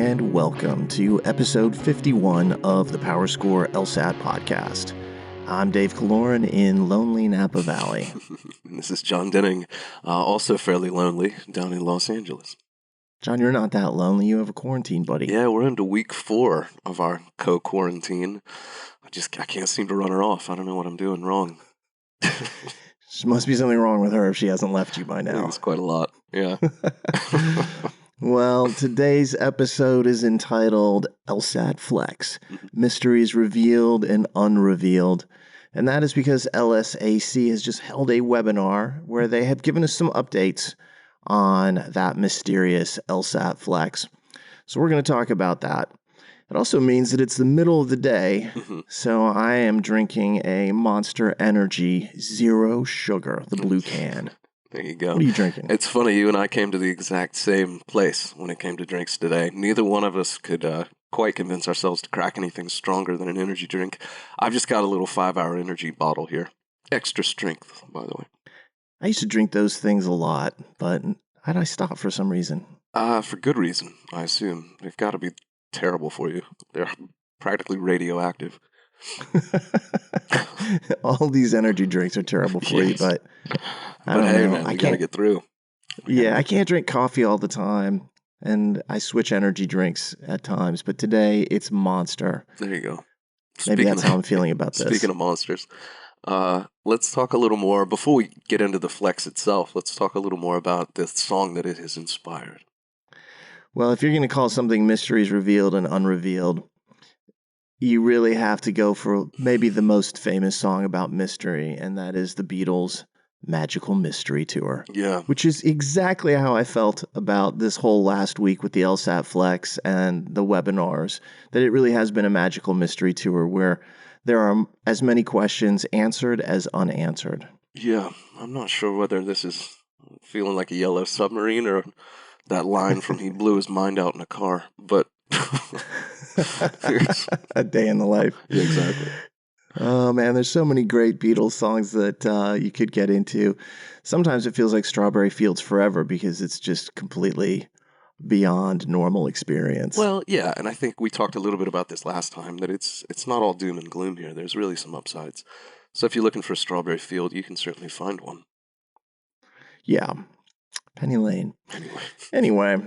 and welcome to episode 51 of the PowerScore LSAT podcast. I'm Dave Kaloran in lonely Napa Valley. This is Jon Denning, also fairly lonely, down in Los Angeles. John, you're not that lonely. You have a quarantine buddy. Yeah, we're into week 4 of our co-quarantine. I can't seem to run her off. I don't know what I'm doing wrong. There must be something wrong with her if she hasn't left you by now. It's quite a lot, yeah. Well, today's episode is entitled LSAT-Flex, Mysteries Revealed and Unrevealed. And that is because LSAC has just held a webinar where they have given us some updates on that mysterious LSAT-Flex. So we're going to talk about that. It also means that it's the middle of the day, so I am drinking a Monster Energy Zero Sugar, the blue can. There you go. What are you drinking? It's funny, you and I came to the exact same place when it came to drinks today. Neither one of us could quite convince ourselves to crack anything stronger than an energy drink. I've just got a little 5-hour energy bottle here. Extra strength, by the way. I used to drink those things a lot, but I stopped for some reason. For good reason, I assume. They've got to be terrible for you. They're practically radioactive. All these energy drinks are terrible for you, but I don't know. Man, we gotta get through. I can't drink coffee all the time, and I switch energy drinks at times, but today it's Monster. There you go. Maybe that's how I'm feeling about this. Speaking of monsters, let's talk a little more, before we get into the flex itself, let's talk a little more about the song that it has inspired. Well, if you're going to call something Mysteries Revealed and Unrevealed, you really have to go for maybe the most famous song about mystery, and that is the Beatles' Magical Mystery Tour. Yeah. Which is exactly how I felt about this whole last week with the LSAT-Flex and the webinars, that it really has been a magical mystery tour where there are as many questions answered as unanswered. Yeah, I'm not sure whether this is feeling like a yellow submarine or that line from He Blew His Mind Out in a Car, but... A day in the life. Yeah, exactly. Oh, man, there's so many great Beatles songs that you could get into. Sometimes it feels like Strawberry Fields Forever because it's just completely beyond normal experience. Well, yeah, and I think we talked a little bit about this last time, that it's not all doom and gloom here. There's really some upsides. So if you're looking for a Strawberry Field, you can certainly find one. Yeah. Penny Lane. Anyway,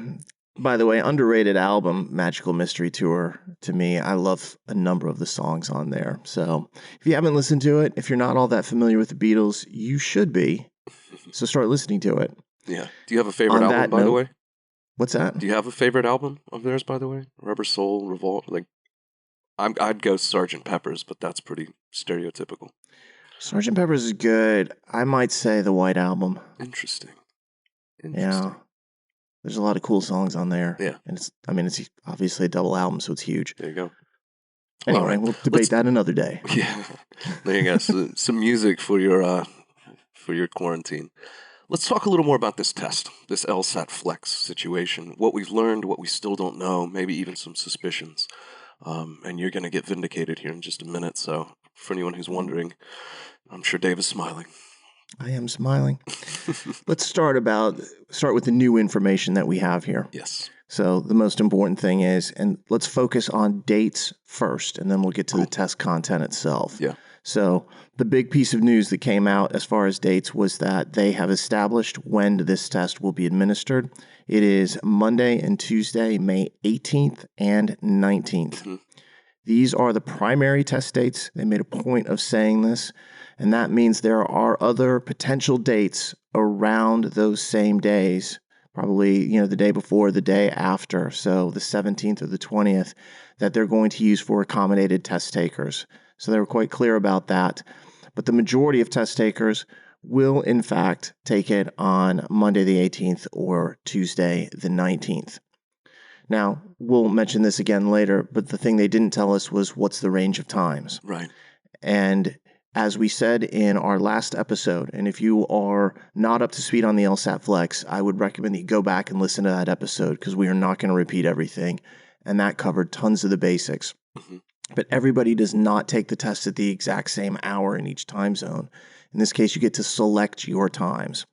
by the way, underrated album, Magical Mystery Tour, to me. I love a number of the songs on there. So if you haven't listened to it, if you're not all that familiar with the Beatles, you should be. So start listening to it. Yeah. Do you have a favorite album, by the way? What's that? Do you have a favorite album of theirs, by the way? Rubber Soul, Revolt? I'd go Sgt. Pepper's, but that's pretty stereotypical. Sgt. Pepper's is good. I might say the White Album. Interesting. Yeah. There's a lot of cool songs on there. Yeah. And it's obviously a double album, so it's huge. There you go. Anyway, we'll debate that another day. Yeah. There you go. So, some music for your quarantine. Let's talk a little more about this test, this LSAT-Flex situation, what we've learned, what we still don't know, maybe even some suspicions. And you're going to get vindicated here in just a minute. So for anyone who's wondering, I'm sure Dave is smiling. I am smiling. Let's start with the new information that we have here. Yes. So the most important thing is, and let's focus on dates first, and then we'll get to the test content itself. Yeah. So the big piece of news that came out as far as dates was that they have established when this test will be administered. It is Monday and Tuesday, May 18th and 19th. Mm-hmm. These are the primary test dates. They made a point of saying this. And that means there are other potential dates around those same days, probably, the day before, the day after, so the 17th or the 20th, that they're going to use for accommodated test takers. So they were quite clear about that. But the majority of test takers will, in fact, take it on Monday the 18th or Tuesday the 19th. Now, we'll mention this again later, but the thing they didn't tell us was what's the range of times. Right. And as we said in our last episode, and if you are not up to speed on the LSAT-Flex, I would recommend that you go back and listen to that episode because we are not going to repeat everything. And that covered tons of the basics. Mm-hmm. But everybody does not take the test at the exact same hour in each time zone. In this case, you get to select your times.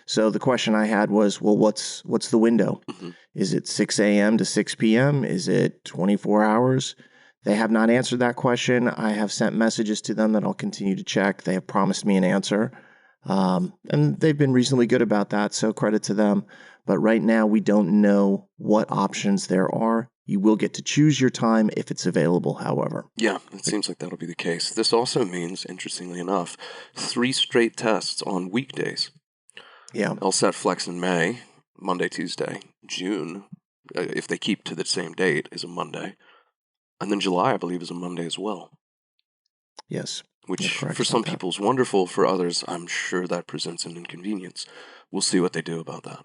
So the question I had was, well, what's the window? Mm-hmm. Is it 6 a.m. to 6 p.m.? Is it 24 hours? They have not answered that question. I have sent messages to them that I'll continue to check. They have promised me an answer. And they've been reasonably good about that, so credit to them. But right now, we don't know what options there are. You will get to choose your time if it's available, however. Yeah, it seems like that'll be the case. This also means, interestingly enough, 3 straight tests on weekdays. Yeah. LSAT-Flex in May, Monday, Tuesday. June, if they keep to the same date, is a Monday. And then July, I believe, is a Monday as well. Yes. Which, for some people, is wonderful. For others, I'm sure that presents an inconvenience. We'll see what they do about that.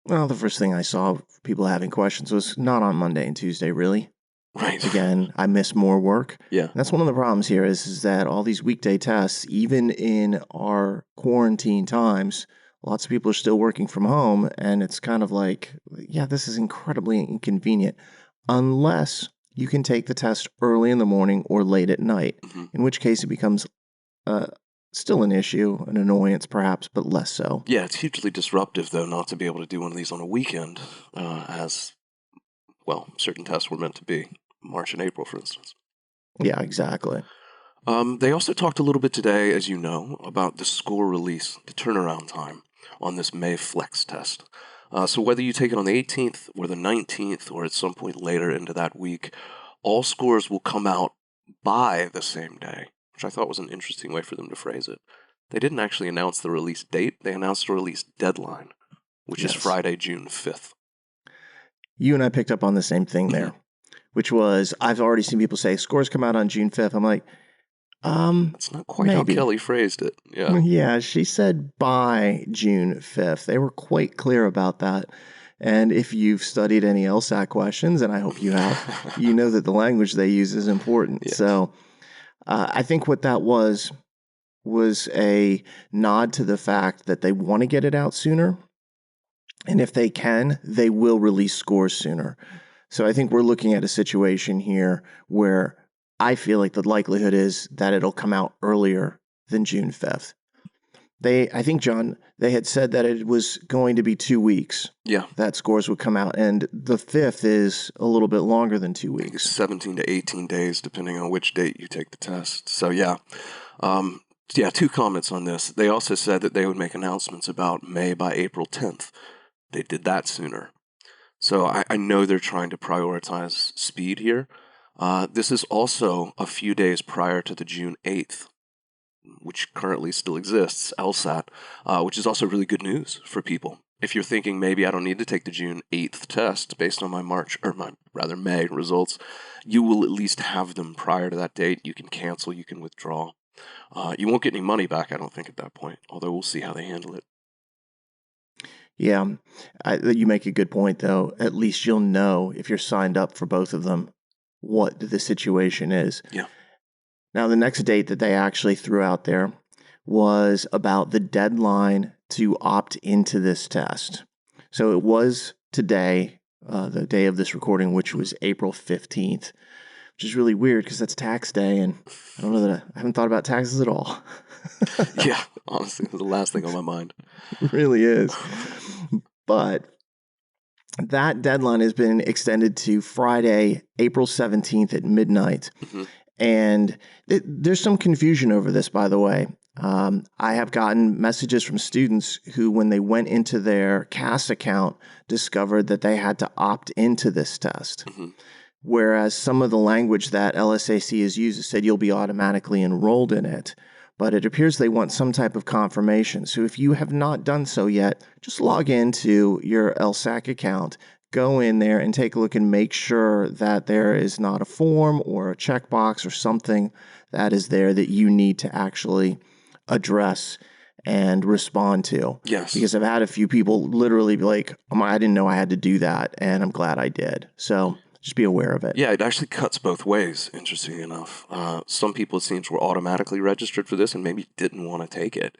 Well, the first thing I saw people having questions was not on Monday and Tuesday, really. Right. Again, I miss more work. Yeah. And that's one of the problems here is that all these weekday tests, even in our quarantine times, lots of people are still working from home. And it's kind of like, yeah, this is incredibly inconvenient unless you can take the test early in the morning or late at night, in which case it becomes still an issue, an annoyance perhaps, but less so. Yeah, it's hugely disruptive, though, not to be able to do one of these on a weekend, as, well, certain tests were meant to be. March and April, for instance. Yeah, exactly. They also talked a little bit today, as you know, about the score release, the turnaround time on this May Flex test. So whether you take it on the 18th or the 19th or at some point later into that week, all scores will come out by the same day, which I thought was an interesting way for them to phrase it. They didn't actually announce the release date. They announced the release deadline, which is Friday, June 5th. You and I picked up on the same thing there, which was I've already seen people say scores come out on June 5th. I'm like, that's not quite maybe how Kelly phrased it. Yeah. Yeah, she said by June 5th. They were quite clear about that. And if you've studied any LSAC questions, and I hope you have, you know that the language they use is important. Yes. So I think what that was a nod to the fact that they want to get it out sooner. And if they can, they will release scores sooner. So I think we're looking at a situation here where I feel like the likelihood is that it'll come out earlier than June 5th. I think, John, they had said that it was going to be 2 weeks. Yeah. That scores would come out. And the 5th is a little bit longer than 2 I think weeks. it's 17 to 18 days, depending on which date you take the test. So, yeah. Yeah, 2 comments on this. They also said that they would make announcements about May by April 10th. They did that sooner. So I know they're trying to prioritize speed here. This is also a few days prior to the June 8th, which currently still exists, LSAT, which is also really good news for people. If you're thinking maybe I don't need to take the June 8th test based on my May results, you will at least have them prior to that date. You can cancel, you can withdraw. You won't get any money back, I don't think, at that point, although we'll see how they handle it. Yeah, you make a good point, though. At least you'll know if you're signed up for both of them what the situation is. Yeah. Now, the next date that they actually threw out there was about the deadline to opt into this test. So it was today, the day of this recording, which was April 15th, which is really weird because that's tax day. And I don't know that I haven't thought about taxes at all. Yeah, honestly, it's the last thing on my mind. It really is. But that deadline has been extended to Friday, April 17th at midnight. And there's some confusion over this, by the way. I have gotten messages from students who, when they went into their CAS account, discovered that they had to opt into this test. Whereas some of the language that LSAC has used has said you'll be automatically enrolled in it. But it appears they want some type of confirmation. So if you have not done so yet, just log into your LSAC account, go in there and take a look and make sure that there is not a form or a checkbox or something that is there that you need to actually address and respond to. Yes. Because I've had a few people literally be like, I didn't know I had to do that, and I'm glad I did. So just be aware of it. Yeah, it actually cuts both ways, interestingly enough. Some people, it seems, were automatically registered for this and maybe didn't want to take it.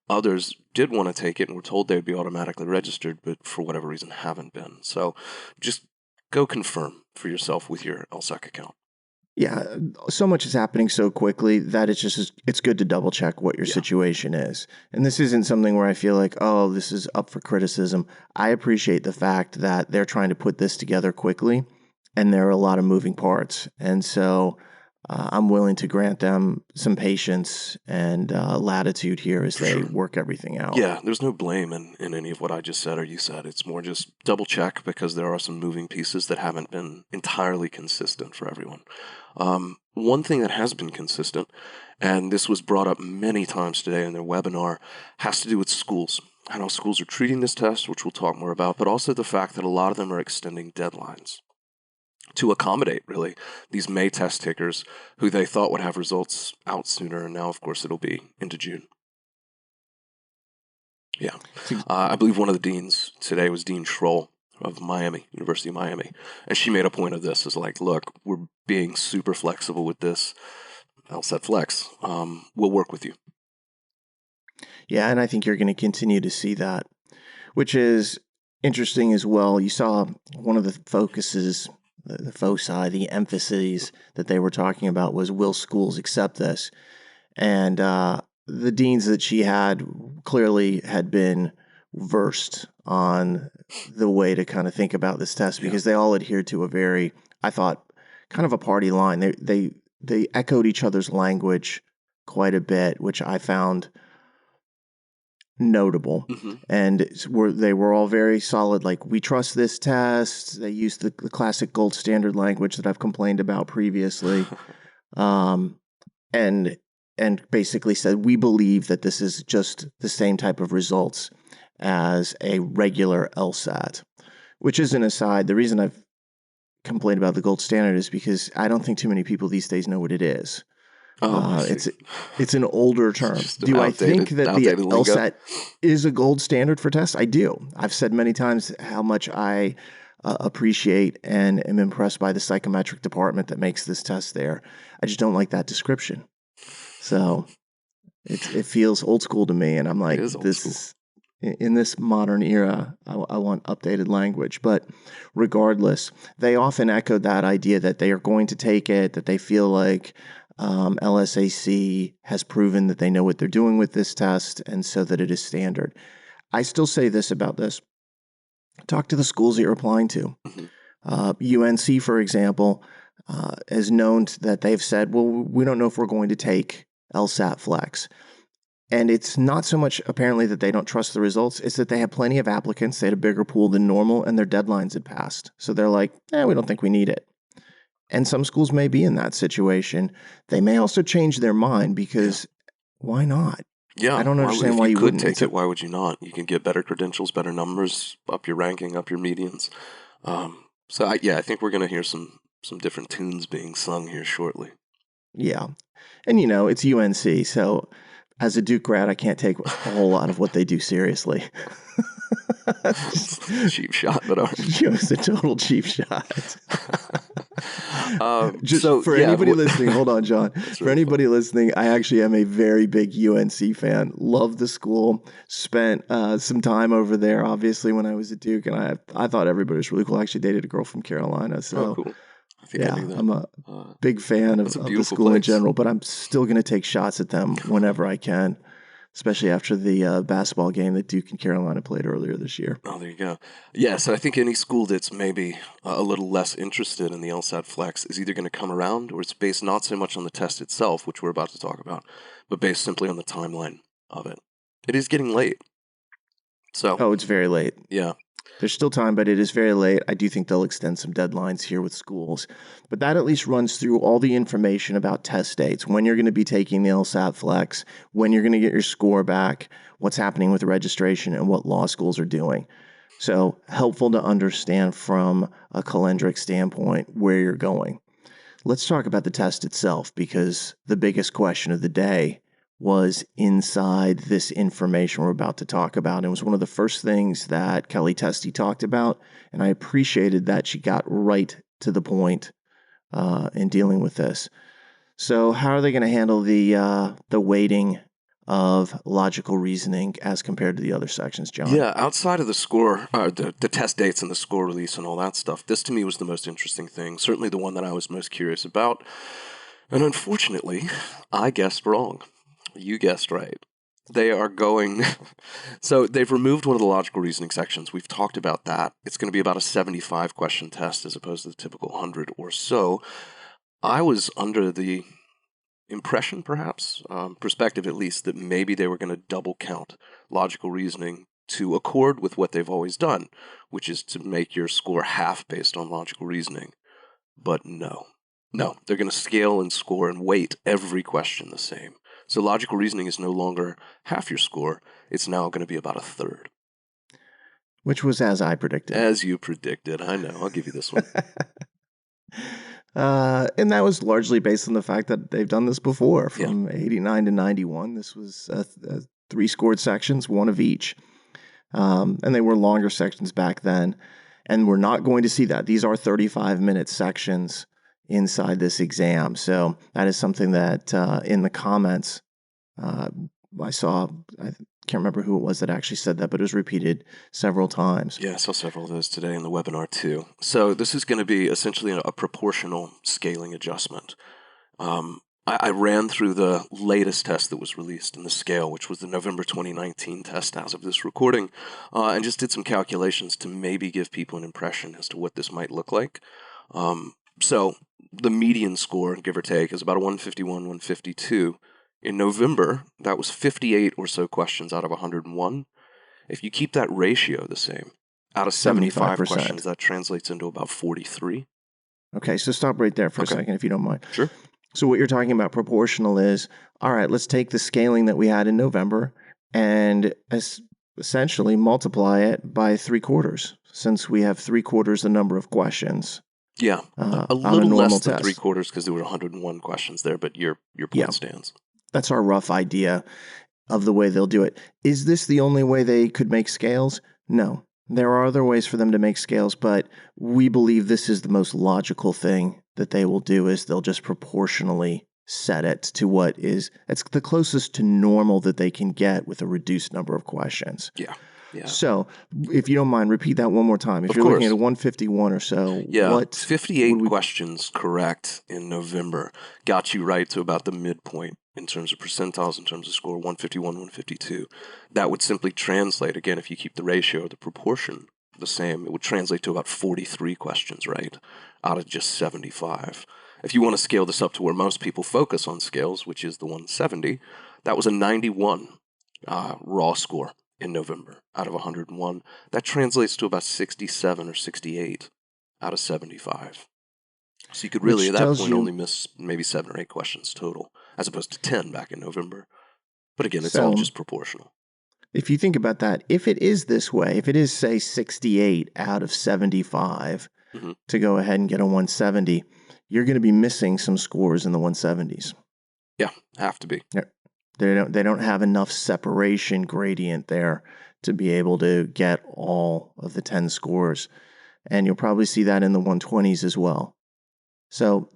Others did want to take it and were told they would be automatically registered, but for whatever reason haven't been. So just go confirm for yourself with your LSAC account. Yeah, so much is happening so quickly that it's good to double check what your Yeah. situation is. And this isn't something where I feel like, oh, this is up for criticism. I appreciate the fact that they're trying to put this together quickly, and there are a lot of moving parts. And so I'm willing to grant them some patience and latitude here as For they sure. work everything out. Yeah, there's no blame in any of what I just said or you said. It's more just double check because there are some moving pieces that haven't been entirely consistent for everyone. One thing that has been consistent, and this was brought up many times today in their webinar, has to do with schools. How schools are treating this test, which we'll talk more about, but also the fact that a lot of them are extending deadlines to accommodate, really, these May test takers who they thought would have results out sooner, and now, of course, it'll be into June. Yeah. I believe one of the deans today was Dean Schroll of Miami, University of Miami. And she made a point of this, is like, look, we're being super flexible with this LSAT-Flex. We'll work with you. Yeah, and I think you're going to continue to see that, which is interesting as well. You saw one of the focuses, the foci, the emphases that they were talking about was, will schools accept this? And the deans that she had clearly had been versed on the way to kind of think about this test because they all adhered to a very, I thought, kind of a party line. They echoed each other's language quite a bit, which I found notable. Mm-hmm. And they were all very solid, like, we trust this test. They used the classic gold standard language that I've complained about previously. And basically said, we believe that this is just the same type of results as a regular LSAT, which is an aside. The reason I've complained about the gold standard is because I don't think too many people these days know what it is. It's an older term. Do I think that the LSAT is a gold standard for tests? I do. I've said many times how much I appreciate and am impressed by the psychometric department that makes this test there. I just don't like that description. So it feels old school to me, and I'm like, this is in this modern era. I want updated language. But regardless, they often echoed that idea that they are going to take it, that they feel like LSAC has proven that they know what they're doing with this test, and so that it is standard. I still say this about this. Talk to the schools that you're applying to. UNC, for example, is known that they've said, well, we don't know if we're going to take LSAT-Flex. And it's not so much apparently that they don't trust the results, it's that they have plenty of applicants, they had a bigger pool than normal, and their deadlines had passed. So they're like, we don't think we need it. And some schools may be in that situation. They may also change their mind because why not? Yeah, I don't understand why you wouldn't take it. Why would you not? You can get better credentials, better numbers, up your ranking, up your medians. I think we're going to hear some different tunes being sung here shortly. Yeah. And, it's UNC, so as a Duke grad, I can't take a whole lot of what they do seriously. Cheap shot, but it's a total cheap shot. Anybody listening, hold on, John. For anybody listening, I actually am a very big UNC fan. Love the school. Spent some time over there, obviously, when I was at Duke, and I thought everybody was really cool. I actually dated a girl from Carolina, so cool. I'm a big fan of the school in general, but I'm still going to take shots at them whenever I can, especially after the basketball game that Duke and Carolina played earlier this year. Oh, there you go. Yeah, so I think any school that's maybe a little less interested in the LSAT-Flex is either going to come around, or it's based not so much on the test itself, which we're about to talk about, but based simply on the timeline of it. It is getting late. So. It's very late. Yeah. There's still time, but it is very late. I do think they'll extend some deadlines here with schools. But that at least runs through all the information about test dates, when you're going to be taking the LSAT-Flex, when you're going to get your score back, what's happening with registration, and what law schools are doing. So helpful to understand from a calendric standpoint where you're going. Let's talk about the test itself, because the biggest question of the day was inside this information we're about to talk about. It was one of the first things that Kelly Testy talked about, and I appreciated that she got right to the point in dealing with this. So how are they going to handle the weighting of logical reasoning as compared to the other sections, John? Yeah, outside of the score, the test dates and the score release and all that stuff, this to me was the most interesting thing. Certainly the one that I was most curious about. And unfortunately, I guessed wrong. You guessed right. They are going. So they've removed one of the logical reasoning sections. We've talked about that. It's going to be about a 75 question test as opposed to the typical 100 or so. I was under the impression, perhaps, perspective at least, that maybe they were going to double count logical reasoning to accord with what they've always done, which is to make your score half based on logical reasoning. But no. No, they're going to scale and score and weight every question the same. So logical reasoning is no longer half your score. It's now going to be about a third. Which was as I predicted. As you predicted. I know. I'll give you this one. And that was largely based on the fact that they've done this before. From 89 to 91, this was 3 scored sections, 1 of each. And they were longer sections back then. And we're not going to see that. These are 35-minute sections inside this exam. So that is something that in the comments I saw, I can't remember who it was that actually said that, but it was repeated several times. Yeah, I saw several of those today in the webinar too. So this is going to be essentially a proportional scaling adjustment. I ran through the latest test that was released in the scale, which was the November 2019 test as of this recording, and just did some calculations to maybe give people an impression as to what this might look like. So the median score, give or take, is about a 151, 152. In November, that was 58 or so questions out of 101. If you keep that ratio the same, out of 75 questions, that translates into about 43. Okay, so stop right there for a second, if you don't mind. Sure. So what you're talking about proportional is, all right, let's take the scaling that we had in November and essentially multiply it by 3/4, since we have 3/4 the number of questions. Yeah, a little less than 3/4 because there were 101 questions there, but your point stands. That's our rough idea of the way they'll do it. Is this the only way they could make scales? No. There are other ways for them to make scales, but we believe this is the most logical thing that they will do, is they'll just proportionally set it to what is, it's the closest to normal that they can get with a reduced number of questions. Yeah. Yeah. So, if you don't mind, repeat that one more time. If you're looking at a 151 or so, what 58 questions correct in November got you right to about the midpoint in terms of percentiles, in terms of score, 151, 152. That would simply translate, again, if you keep the ratio, the proportion the same, it would translate to about 43 questions right out of just 75. If you want to scale this up to where most people focus on scales, which is the 170, that was a 91 raw score in November out of 101. That translates to about 67 or 68 out of 75. So you could really, at that point, only miss maybe 7 or 8 questions total, as opposed to 10 back in November. But again, it's all just proportional. If you think about that, if it is this way, if it is, say, 68 out of 75 to go ahead and get a 170, you're going to be missing some scores in the 170s. Yeah, have to be. Yeah. They don't have enough separation gradient there to be able to get all of the 10 scores. And you'll probably see that in the 120s as well. So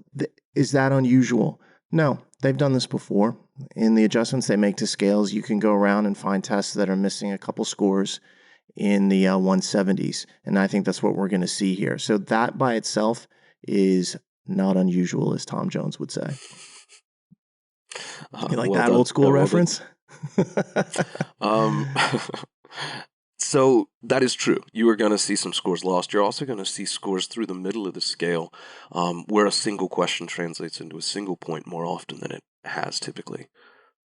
is that unusual? No, they've done this before. In the adjustments they make to scales, you can go around and find tests that are missing a couple scores in the 170s. And I think that's what we're going to see here. So that by itself is not unusual, as Tom Jones would say. You like that old school reference? So that is true. You are going to see some scores lost. You're also going to see scores through the middle of the scale where a single question translates into a single point more often than it has typically.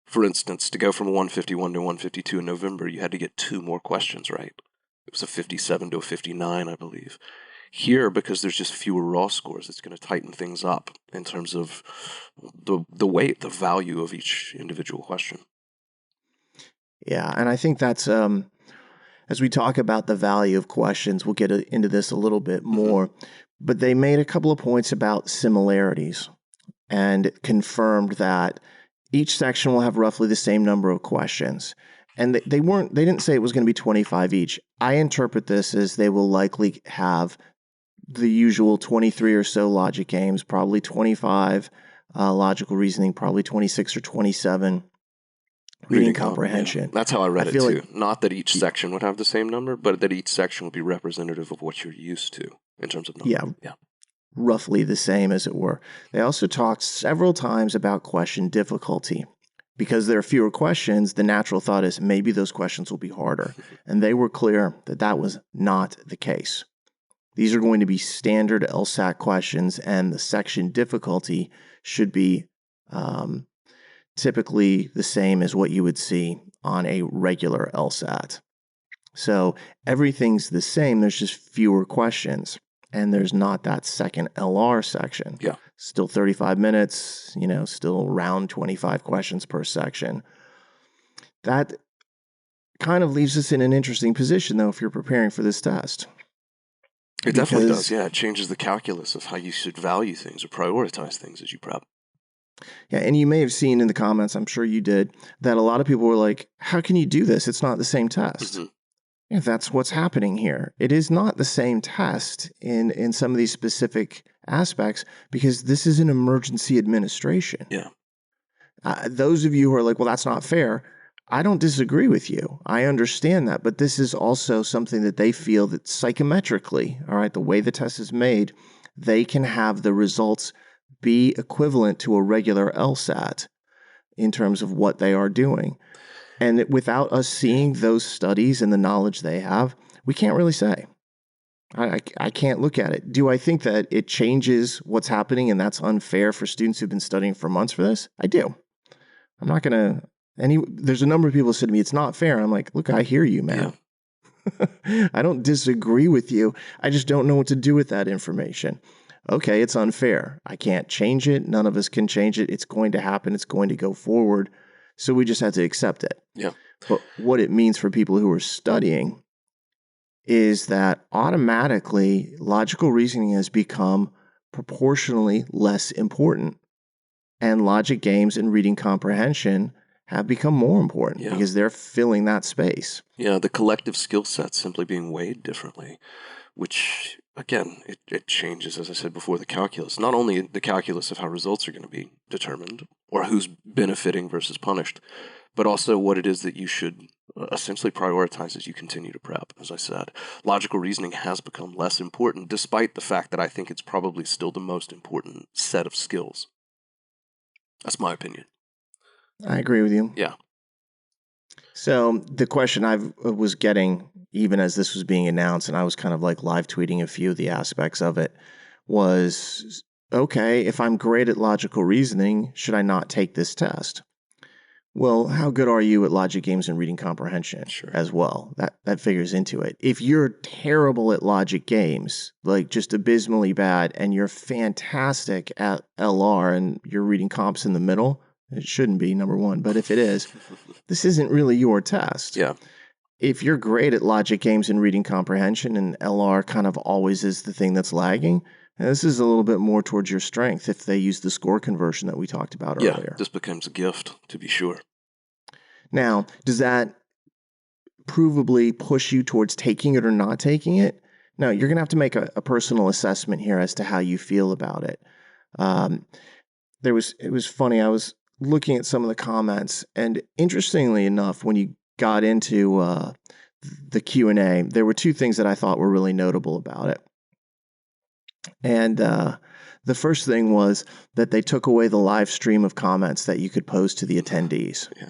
For instance, to go from a 151 to 152 in November, you had to get 2 more questions right. It was a 57 to a 59, I believe. Here, because there's just fewer raw scores, it's going to tighten things up in terms of the weight, the value of each individual question. Yeah, and I think that's, as we talk about the value of questions, we'll get into this a little bit more, but they made a couple of points about similarities and confirmed that each section will have roughly the same number of questions. And they didn't say it was going to be 25 each. I interpret this as they will likely have the usual 23 or so logic games, probably 25 logical reasoning, probably 26 or 27 reading Yeah. comprehension. That's how I read I it feel too. like Not that each section would have the same number, but that each section would be representative of what you're used to in terms of number. yeah, Yeah. roughly the same as it were. They also talked several times about question difficulty. Because there are fewer questions, the natural thought is maybe those questions will be harder. And they were clear that that was not the case. These are going to be standard LSAC questions, and the section difficulty should be typically the same as what you would see on a regular LSAT. So everything's the same, there's just fewer questions, and there's not that second LR section. Yeah. Still 35 minutes, still around 25 questions per section. That kind of leaves us in an interesting position, though, if you're preparing for this test. It definitely does, yeah. It changes the calculus of how you should value things or prioritize things as you prep. Yeah, and you may have seen in the comments, I'm sure you did, that a lot of people were like, how can you do this? It's not the same test. Mm-hmm. Yeah, that's what's happening here. It is not the same test in some of these specific aspects because this is an emergency administration. Yeah. Those of you who are like, well, that's not fair, I don't disagree with you. I understand that. But this is also something that they feel that psychometrically, all right, the way the test is made, they can have the results be equivalent to a regular LSAT in terms of what they are doing. And without us seeing those studies and the knowledge they have, we can't really say. I can't look at it. Do I think that it changes what's happening and that's unfair for students who've been studying for months for this? I do. I'm not going to. There's a number of people who said to me, it's not fair. I'm like, look, I hear you, man. Yeah. I don't disagree with you. I just don't know what to do with that information. Okay, it's unfair. I can't change it. None of us can change it. It's going to happen. It's going to go forward. So we just have to accept it. Yeah. But what it means for people who are studying is that automatically logical reasoning has become proportionally less important. And logic games and reading comprehension have become more important because they're filling that space. Yeah, the collective skill set simply being weighed differently, which, again, it changes, as I said before, the calculus. Not only the calculus of how results are going to be determined or who's benefiting versus punished, but also what it is that you should essentially prioritize as you continue to prep. As I said, logical reasoning has become less important, despite the fact that I think it's probably still the most important set of skills. That's my opinion. I agree with you. Yeah. So the question I was getting, even as this was being announced, and I was kind of like live tweeting a few of the aspects of it, was, okay, if I'm great at logical reasoning, should I not take this test? Well, how good are you at logic games and reading comprehension as well? That figures into it. If you're terrible at logic games, like just abysmally bad, and you're fantastic at LR and you're reading comps in the middle, it shouldn't be, number one. But if it is, this isn't really your test. Yeah. If you're great at logic games and reading comprehension and LR kind of always is the thing that's lagging, this is a little bit more towards your strength if they use the score conversion that we talked about earlier. This becomes a gift, to be sure. Now, does that provably push you towards taking it or not taking it? No, you're going to have to make a personal assessment here as to how you feel about it. It was funny. I was looking at some of the comments, and interestingly enough, when you got into the Q&A, there were two things that I thought were really notable about it. And the first thing was that they took away the live stream of comments that you could post to the attendees. Yeah.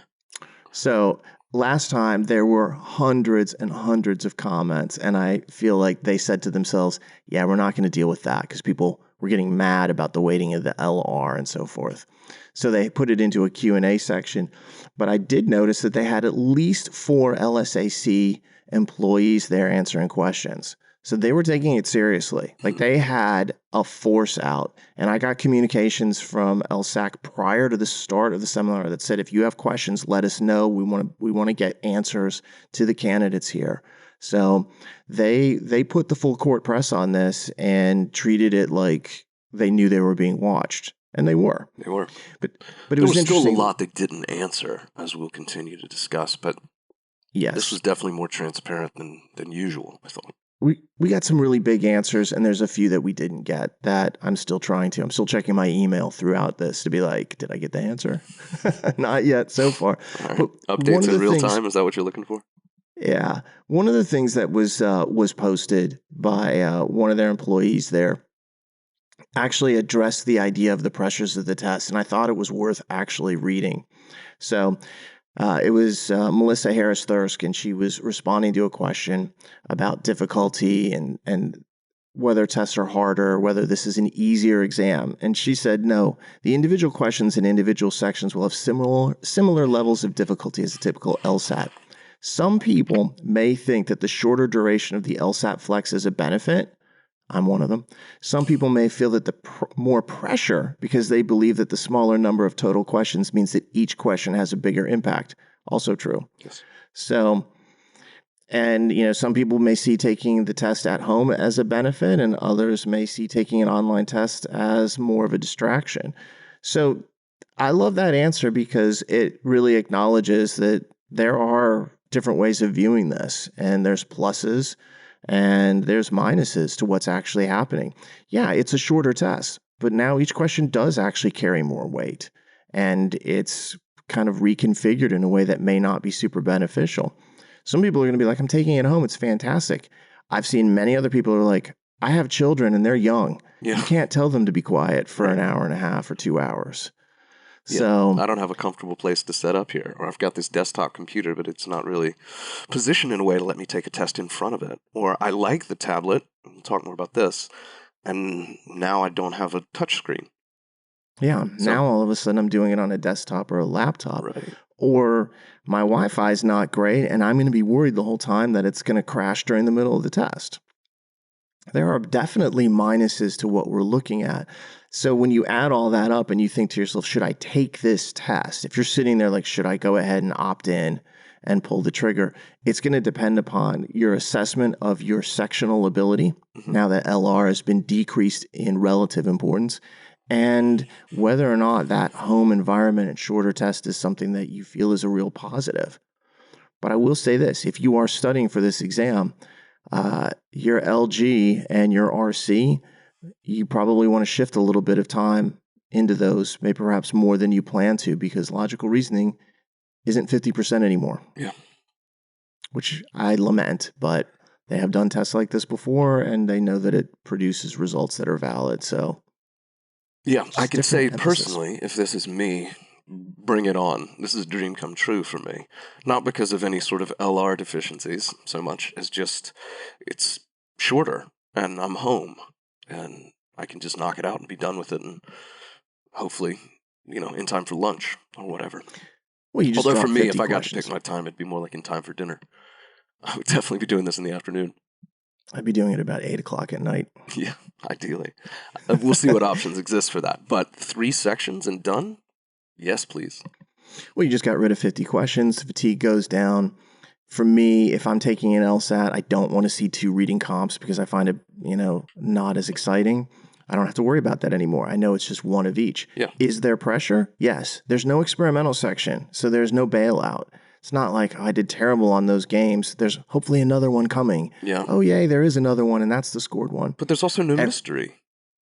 So last time there were hundreds and hundreds of comments, and I feel like they said to themselves, yeah, we're not going to deal with that because people were getting mad about the weighting of the LR and so forth. So they put it into a Q&A section. But I did notice that they had at least 4 LSAC employees there answering questions. So they were taking it seriously. Like they had a force out. And I got communications from LSAC prior to the start of the seminar that said, if you have questions, let us know. We want to get answers to the candidates here. So they put the full court press on this and treated it like they knew they were being watched. And they were. They were. But it there was was still interesting. a lot they didn't answer, as we'll continue to discuss. But yes, this was definitely more transparent than usual, I thought. we got some really big answers, and there's a few that we didn't get that I'm still trying to. I'm still checking my email throughout this to be like, did I get the answer? Not yet so far. All right. But one Updates of in the real things, time. Is that what you're looking for? yeah, one of the things that was posted by one of their employees there actually addressed the idea of the pressures of the test, and I thought it was worth actually reading. So it was Melissa Harris Thirsk, and she was responding to a question about difficulty and whether tests are harder, whether this is an easier exam. And she said, no, the individual questions in individual sections will have similar levels of difficulty as a typical LSAT. Some people may think that the shorter duration of the LSAT-Flex is a benefit. I'm one of them. Some people may feel that the more pressure because they believe that the smaller number of total questions means that each question has a bigger impact. Also true. Yes. So, and some people may see taking the test at home as a benefit, and others may see taking an online test as more of a distraction. So, I love that answer because it really acknowledges that there are different ways of viewing this, and there's pluses and there's minuses to what's actually happening. Yeah, it's a shorter test, but now each question does actually carry more weight, and it's kind of reconfigured in a way that may not be super beneficial. Some people are going to be like, I'm taking it home. It's fantastic. I've seen many other people who are like, I have children and they're young. Yeah. You can't tell them to be quiet for an hour and a half or 2 hours. So I don't have a comfortable place to set up here, or I've got this desktop computer, but it's not really positioned in a way to let me take a test in front of it. Or I like the tablet. We'll talk more about this. And now I don't have a touch screen. yeah, now all of a sudden I'm doing it on a desktop or a laptop. Right. Or my Wi-Fi is not great, and I'm going to be worried the whole time that it's going to crash during the middle of the test. There are definitely minuses to what we're looking at. So when you add all that up and you think to yourself, should I take this test? If you're sitting there like, should I go ahead and opt in and pull the trigger? It's going to depend upon your assessment of your sectional ability, now that LR has been decreased in relative importance, and whether or not that home environment and shorter test is something that you feel is a real positive. But I will say this, if you are studying for this exam, your LG and your RC, you probably want to shift a little bit of time into those, maybe perhaps more than you plan to, because logical reasoning isn't 50% anymore. Yeah. Which I lament, but they have done tests like this before, and they know that it produces results that are valid. So, yeah, I can say emphasis. personally, if this is me, bring it on. This is a dream come true for me. Not because of any sort of LR deficiencies so much as just it's shorter and I'm home and I can just knock it out and be done with it and hopefully, in time for lunch or whatever. Well, you just Although for dropped me, 50 if I got to questions. pick my time, it'd be more like in time for dinner. I would definitely be doing this in the afternoon. I'd be doing it about 8 o'clock at night. Yeah, ideally. We'll see what options exist for that. But 3 sections and done? Yes, please. Well, you just got rid of 50 questions. Fatigue goes down. For me, if I'm taking an LSAT, I don't want to see 2 reading comps because I find it, not as exciting. I don't have to worry about that anymore. I know it's just one of each. Yeah. Is there pressure? Yes. There's no experimental section, so there's no bailout. It's not like, I did terrible on those games. There's hopefully another one coming. Yeah. Oh, yay, there is another one, and that's the scored one. But there's also no mystery.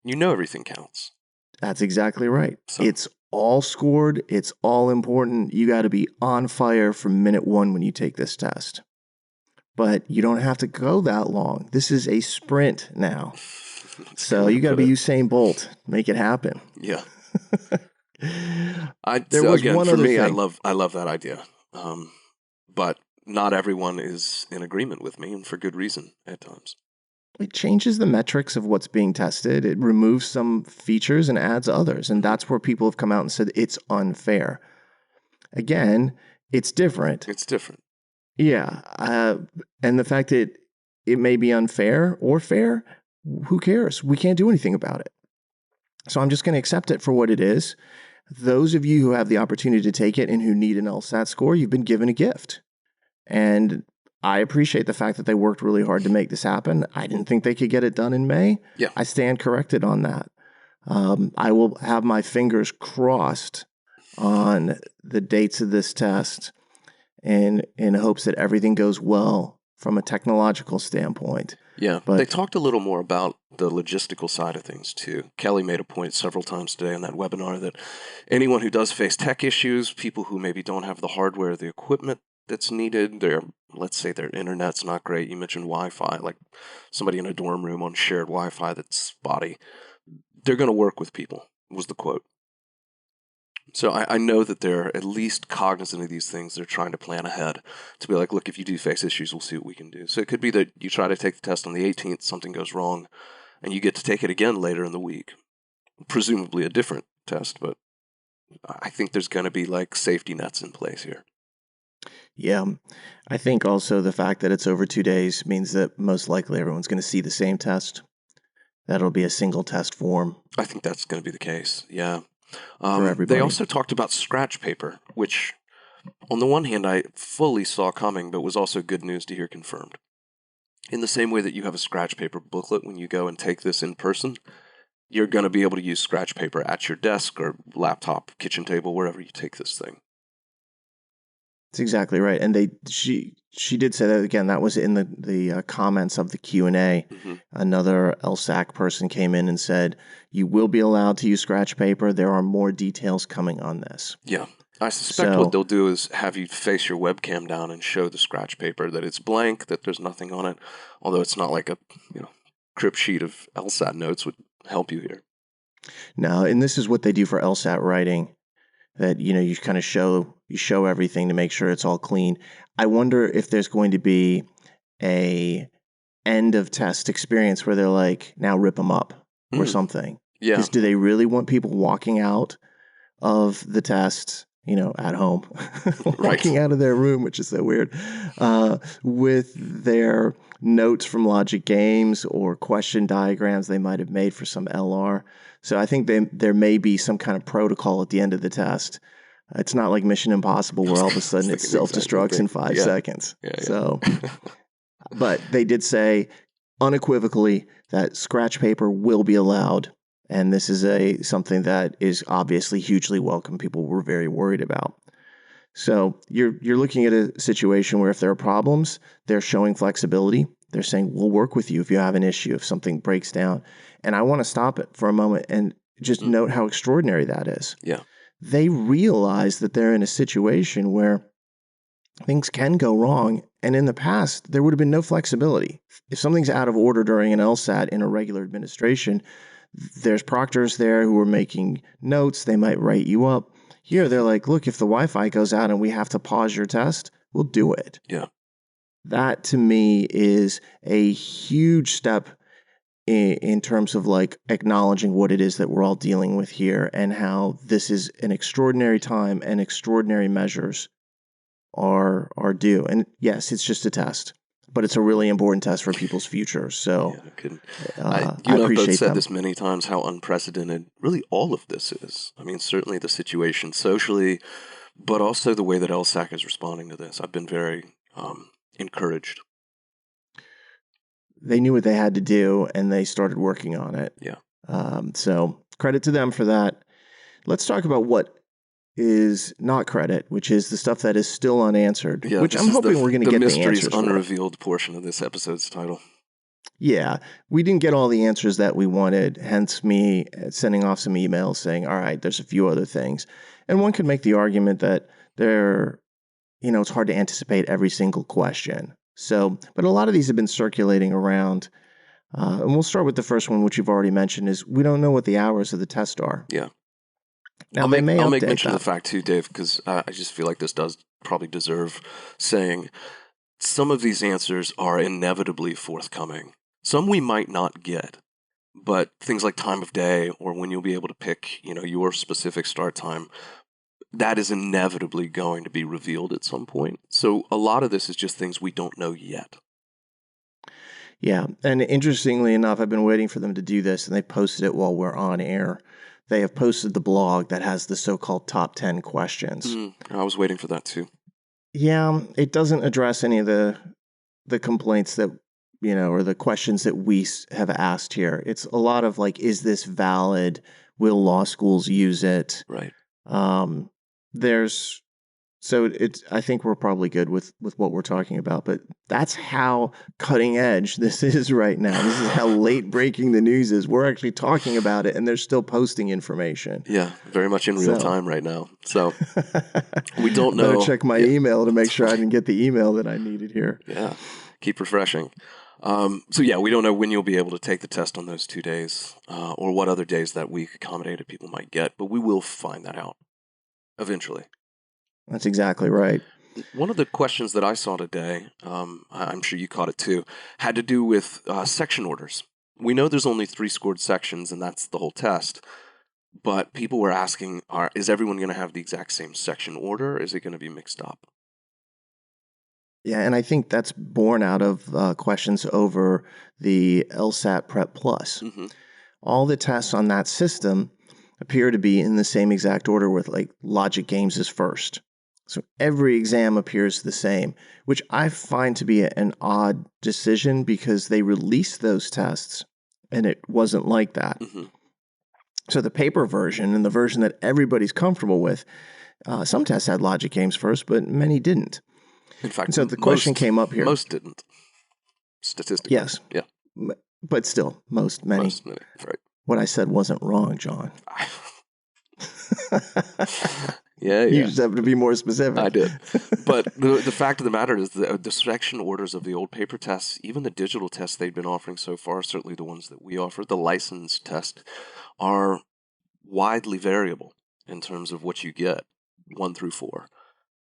Everything counts. That's exactly right. So. It's all scored. It's all important. You got to be on fire from minute 1 when you take this test. But you don't have to go that long. This is a sprint now. So you got to be Usain Bolt. Make it happen. Yeah. For me, I love that idea. But not everyone is in agreement with me, and for good reason at times. It changes the metrics of what's being tested. It removes some features and adds others. And that's where people have come out and said it's unfair. Again, it's different. It's different. Yeah. And the fact that it may be unfair or fair, who cares? We can't do anything about it. So I'm just going to accept it for what it is. Those of you who have the opportunity to take it and who need an LSAT score, you've been given a gift. And I appreciate the fact that they worked really hard to make this happen. I didn't think they could get it done in May. Yeah. I stand corrected on that. I will have my fingers crossed on the dates of this test in hopes that everything goes well from a technological standpoint. Yeah, they But talked a little more about the logistical side of things too. Kelly made a point several times today in that webinar that anyone who does face tech issues, people who maybe don't have the hardware, the equipment that's needed, let's say their internet's not great. You mentioned Wi-Fi, like somebody in a dorm room on shared Wi-Fi that's spotty. They're going to work with people, was the quote. So I know that they're at least cognizant of these things. They're trying to plan ahead to be like, look, if you do face issues, we'll see what we can do. So it could be that you try to take the test on the 18th, something goes wrong, and you get to take it again later in the week. Presumably a different test, but I think there's going to be like safety nets in place here. yeah, I think also the fact that it's over 2 days means that most likely everyone's going to see the same test. That'll be a single test form I think that's going to be the case, yeah. for They everybody. also talked about scratch paper, which on the one hand I fully saw coming, but was also good news to hear confirmed. In the same way that you have a scratch paper booklet when you go and take this in person, you're going to be able to use scratch paper at your desk or laptop, kitchen table, wherever you take this thing. That's exactly right. And she did say that again. That was in the comments of the Q&A. Mm-hmm. Another LSAC person came in and said, you will be allowed to use scratch paper. There are more details coming on this. Yeah. I suspect what they'll do is have you face your webcam down and show the scratch paper that it's blank, that there's nothing on it, although it's not like a crib sheet of LSAT notes would help you here. No, and this is what they do for LSAT writing, that you kind of show everything to make sure it's all clean. I wonder if there's going to be a end of test experience where they're like, now rip them up or something. Yeah. Because do they really want people walking out of the test, at home, walking out of their room, which is so weird, with their notes from Logic Games or question diagrams they might have made for some LR. So I think there may be some kind of protocol at the end of the test. It's not like Mission Impossible where all of a sudden it self-destructs in 5 seconds. Yeah. So, but they did say unequivocally that scratch paper will be allowed. And this is something that is obviously hugely welcome. People were very worried about. So you're looking at a situation where if there are problems, they're showing flexibility. They're saying, we'll work with you if you have an issue, if something breaks down. And I want to stop it for a moment and just note how extraordinary that is. Yeah. They realize that they're in a situation where things can go wrong. And in the past, there would have been no flexibility. If something's out of order during an LSAT in a regular administration, there's proctors there who are making notes. They might write you up. Here, they're like, look, if the Wi-Fi goes out and we have to pause your test, we'll do it. Yeah. That, to me, is a huge step in terms of like acknowledging what it is that we're all dealing with here and how this is an extraordinary time and extraordinary measures are due. And yes, it's just a test, but it's a really important test for people's future. So I I appreciate both said them. this many times, how unprecedented really all of this is. I mean, certainly the situation socially, but also the way that LSAC is responding to this. I've been very encouraged. They knew what they had to do, and they started working on it. Yeah. So credit to them for that. Let's talk about what is not credit, which is the stuff that is still unanswered, which I'm hoping we're going to get the answers for. Unrevealed portion of this episode's title. Yeah, we didn't get all the answers that we wanted, hence me sending off some emails saying, all right, there's a few other things. And one could make the argument that it's hard to anticipate every single question. So, but a lot of these have been circulating around. And we'll start with the first one, which you've already mentioned, is we don't know what the hours of the test are. Yeah. Now, I'll make mention that. of the fact too, Dave, because I just feel like this does probably deserve saying. Some of these answers are inevitably forthcoming. Some we might not get, but things like time of day or when you'll be able to pick, your specific start time, that is inevitably going to be revealed at some point. So a lot of this is just things we don't know yet. Yeah, and interestingly enough, I've been waiting for them to do this, and they posted it while we're on air. They have posted the blog that has the so-called top 10 questions. I was waiting for that too. Yeah, it doesn't address any of the complaints that, or the questions that we have asked here. It's a lot of like, is this valid? Will law schools use it? Right. There's So I think we're probably good with what we're talking about, but that's how cutting edge this is right now. This is how late breaking the news is. We're actually talking about it and they're still posting information. Yeah, very much in real time right now. So we don't Better know. check my email to make sure I didn't get the email that I needed here. Yeah, keep refreshing. So yeah, we don't know when you'll be able to take the test on those 2 days, or what other days that week accommodated people might get, but we will find that out eventually. That's exactly right. One of the questions that I saw today, I'm sure you caught it too, had to do with section orders. We know there's only 3 scored sections, and that's the whole test. But people were asking, is everyone going to have the exact same section order? Is it going to be mixed up? Yeah, and I think that's born out of questions over the LSAT Prep Plus. Mm-hmm. All the tests on that system appear to be in the same exact order with like logic games is first. So every exam appears the same, which I find to be an odd decision because they released those tests and it wasn't like that. Mm-hmm. So the paper version and the version that everybody's comfortable with, some tests had logic games first, but many didn't. In fact, and so the question came up here. Most didn't, statistically. Yes. Yeah. But still, many. Most, right. What I said wasn't wrong, John. Yeah. You just have to be more specific. I did. But the fact of the matter is the section orders of the old paper tests, even the digital tests they've been offering so far, certainly the ones that we offer, the licensed test, are widely variable in terms of what you get, 1 through 4.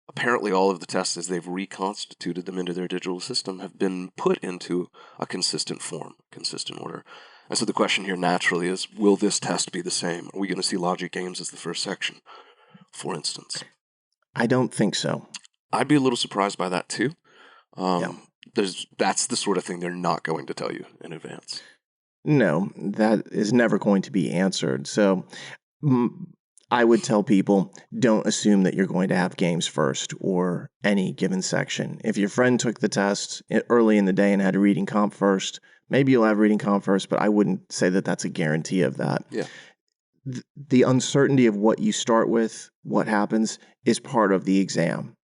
Apparently all of the tests, as they've reconstituted them into their digital system, have been put into a consistent form, consistent order. And so the question here naturally is, will this test be the same? Are we going to see logic games as the first section, for instance? I don't think so. I'd be a little surprised by that too. Yeah. That's the sort of thing they're not going to tell you in advance. No, that is never going to be answered. So I would tell people, don't assume that you're going to have games first or any given section. If your friend took the test early in the day and had a reading comp first, maybe you'll have reading comp first, but I wouldn't say that that's a guarantee of that. Yeah. The uncertainty of what you start with, what happens, is part of the exam.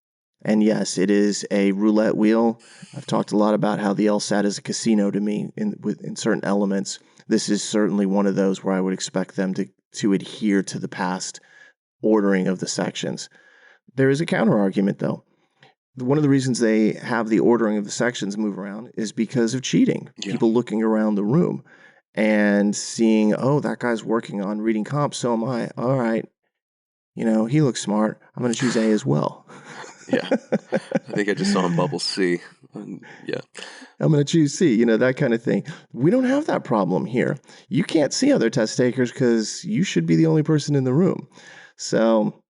And yes, it is a roulette wheel. I've talked a lot about how the LSAT is a casino to me in certain elements. This is certainly one of those where I would expect them to adhere to the past ordering of the sections. There is a counter argument, though. One of the reasons they have the ordering of the sections move around is because of cheating. Yeah. People looking around the room and seeing, oh, that guy's working on reading comp, so am I. All right. He looks smart. I'm going to choose A as well. Yeah. I think I just saw him bubble C. Yeah. I'm going to choose C, that kind of thing. We don't have that problem here. You can't see other test takers because you should be the only person in the room. So,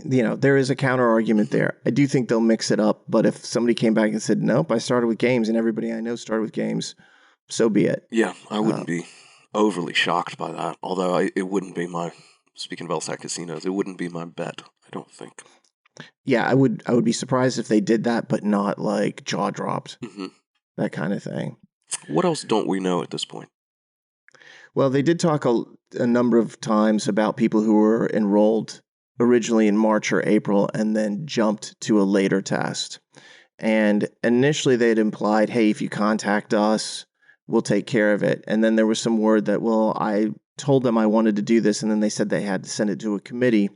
there is a counter argument there. I do think they'll mix it up, but if somebody came back and said, nope, I started with games and everybody I know started with games, so be it. Yeah, I wouldn't be overly shocked by that, although it wouldn't be speaking of LSAC casinos, it wouldn't be my bet, I don't think. Yeah, I would be surprised if they did that, but not like jaw dropped, that kind of thing. What else don't we know at this point? Well, they did talk a number of times about people who were enrolled originally in March or April and then jumped to a later test. And initially they had implied, hey, if you contact us, we'll take care of it. And then there was some word that, well, I told them I wanted to do this, and then they said they had to send it to a committee.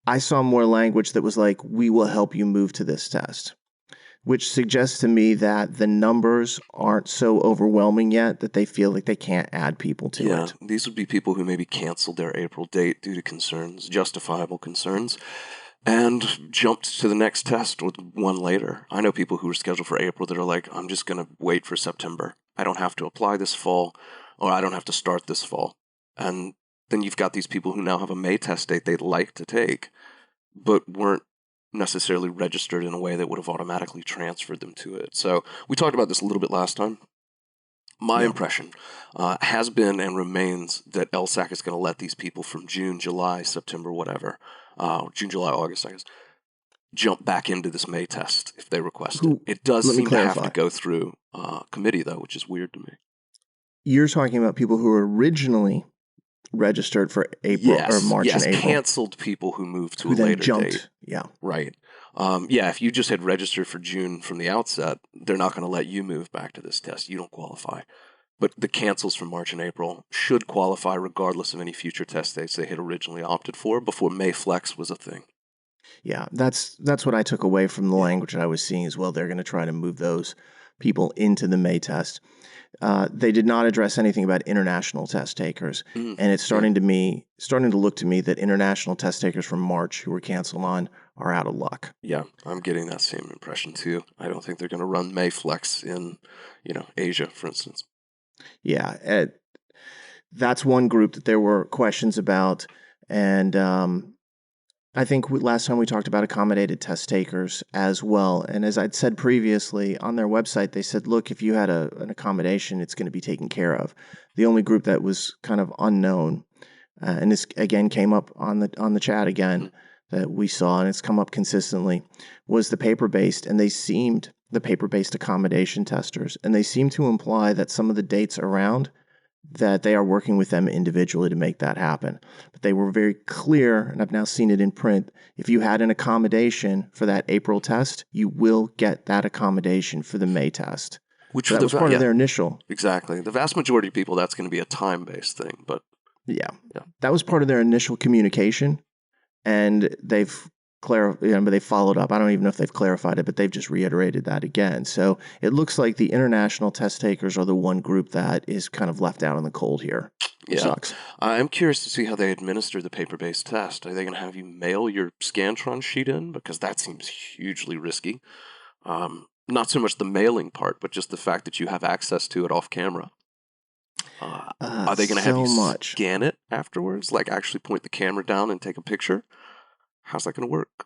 I saw more language that was like, we will help you move to this test, which suggests to me that the numbers aren't so overwhelming yet that they feel like they can't add people to it. Yeah, these would be people who maybe canceled their April date due to concerns, justifiable concerns, and jumped to the next test with one later. I know people who were scheduled for April that are like, I'm just going to wait for September. I don't have to apply this fall, or I don't have to start this fall. And then you've got these people who now have a May test date they'd like to take, but weren't necessarily registered in a way that would have automatically transferred them to it. So we talked about this a little bit last time. My impression has been and remains that LSAC is going to let these people from June, July, September, whatever, June, July, August, I guess, jump back into this May test if they request it. It does seem to have to go through committee, though, which is weird to me. You're talking about people who were originally registered for April or March and April. Canceled people who moved to a later date. Yeah. Right. Yeah, if you just had registered for June from the outset, they're not going to let you move back to this test. You don't qualify. But the cancels from March and April should qualify regardless of any future test dates they had originally opted for before May Flex was a thing. Yeah, that's what I took away from the Yeah. language I was seeing as well. They're going to try to move those people into the May test. They did not address anything about international test takers, and it's starting to look to me that international test takers from March who were canceled on are out of luck. Yeah, I'm getting that same impression too. I don't think they're going to run May Flex in, Asia, for instance. Yeah, that's one group that there were questions about, and I think last time we talked about accommodated test takers as well. And as I'd said previously, on their website, they said, look, if you had an accommodation, it's going to be taken care of. The only group that was kind of unknown, and this again came up on the chat again that we saw, and it's come up consistently, was the paper-based, and the paper-based accommodation testers, and they seem to imply that some of the dates around that they are working with them individually to make that happen. But they were very clear, and I've now seen it in print, if you had an accommodation for that April test, you will get that accommodation for the May test. Which So that was part of their initial. Exactly. The vast majority of people, that's going to be a time-based thing, but Yeah. That was part of their initial communication, and they've but they followed up. I don't even know if they've clarified it, but they've just reiterated that again. So it looks like the international test takers are the one group that is kind of left out in the cold here. Yeah. Sucks. I'm curious to see how they administer the paper-based test. Are they going to have you mail your Scantron sheet in? Because that seems hugely risky. Not so much the mailing part, but just the fact that you have access to it off camera. Are they going to have you scan it afterwards? Like actually point the camera down and take a picture? How's that going to work?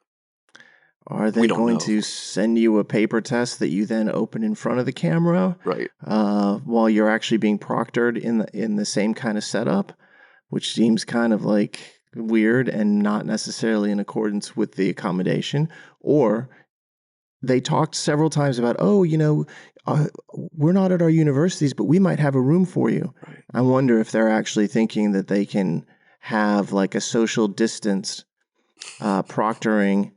Are they going to send you a paper test that you then open in front of the camera? Right. While you're actually being proctored in the same kind of setup, which seems kind of like weird and not necessarily in accordance with the accommodation. Or they talked several times about, we're not at our universities, but we might have a room for you. Right. I wonder if they're actually thinking that they can have like a social distance proctoring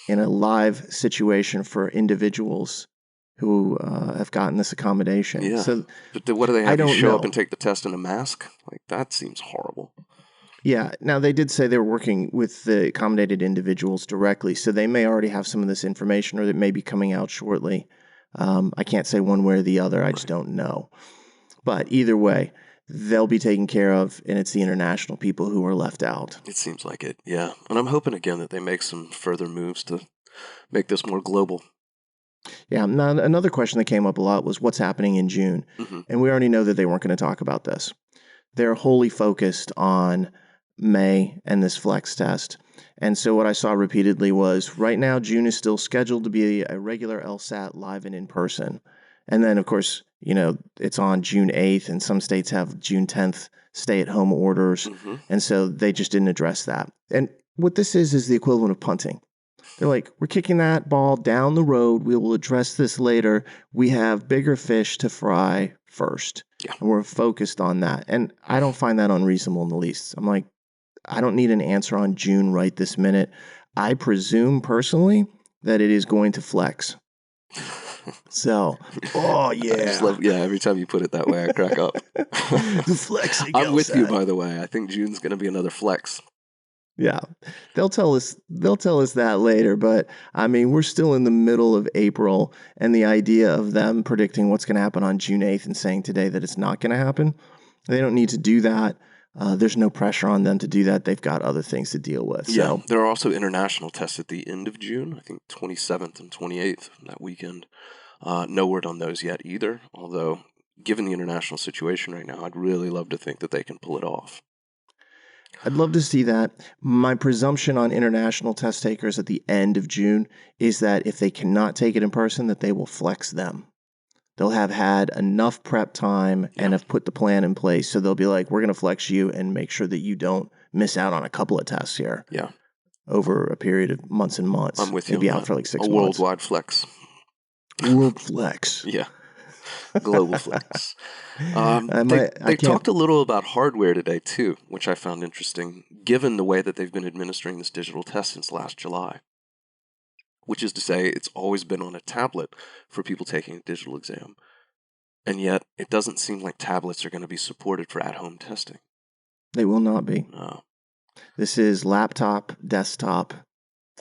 in a live situation for individuals who have gotten this accommodation. Yeah. So, but what do they have you show up and take the test in a mask? Like, that seems horrible. Yeah. Now, they did say they were working with the accommodated individuals directly, so they may already have some of this information, or it may be coming out shortly. I can't say one way or the other. I just don't know. But either way, they'll be taken care of, and it's the international people who are left out. It seems like it, yeah. And I'm hoping, again, that they make some further moves to make this more global. Yeah. Now, another question that came up a lot was what's happening in June. Mm-hmm. And we already know that they weren't going to talk about this. They're wholly focused on May and this flex test. And so what I saw repeatedly was right now, June is still scheduled to be a regular LSAT live and in person. And then, of course, it's on June 8th, and some states have June 10th stay-at-home orders. Mm-hmm. And so they just didn't address that. And what this is the equivalent of punting. They're like, we're kicking that ball down the road. We will address this later. We have bigger fish to fry first. Yeah. And we're focused on that. And I don't find that unreasonable in the least. I'm like, I don't need an answer on June right this minute. I presume personally that it is going to flex. So, oh yeah. I just love, every time you put it that way, I crack up. The flexing. I'm with you, by the way. I think June's going to be another flex. Yeah, they'll tell us that later, but I mean, we're still in the middle of April, and the idea of them predicting what's going to happen on June 8th and saying today that it's not going to happen, they don't need to do that. There's no pressure on them to do that. They've got other things to deal with. Yeah, so. There are also international tests at the end of June, I think 27th and 28th, that weekend. No word on those yet either, although given the international situation right now, I'd really love to think that they can pull it off. I'd love to see that. My presumption on international test takers at the end of June is that if they cannot take it in person, that they will flex them. They'll have had enough prep time and have put the plan in place. So they'll be like, we're going to flex you and make sure that you don't miss out on a couple of tests here. Yeah. Over a period of months and months. I'm with you. Maybe out for like 6 months. A worldwide flex. World flex. Yeah. Global flex. They talked a little about hardware today, too, which I found interesting, given the way that they've been administering this digital test since last July. which is to say it's always been on a tablet for people taking a digital exam. And yet it doesn't seem like tablets are going to be supported for at-home testing. They will not be. No. This is laptop, desktop,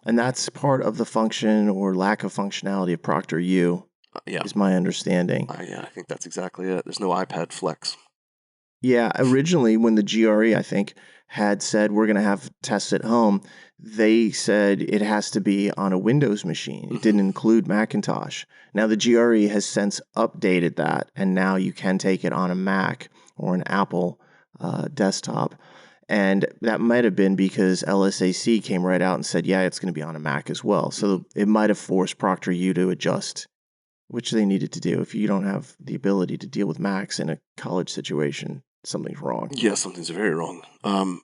and that's part of the function or lack of functionality of ProctorU, Yeah. is my understanding. Yeah, I think that's exactly it. There's no iPad Flex. Yeah, originally when the GRE, I think, had said we're going to have tests at home, they said it has to be on a Windows machine. It didn't include Macintosh. Now the GRE has since updated that, and now you can take it on a Mac or an Apple desktop. And that might have been because LSAC came right out and said, yeah, it's going to be on a Mac as well. So it might have forced ProctorU to adjust, which they needed to do. If you don't have the ability to deal with Macs in a college situation, something's wrong. Yeah, something's very wrong.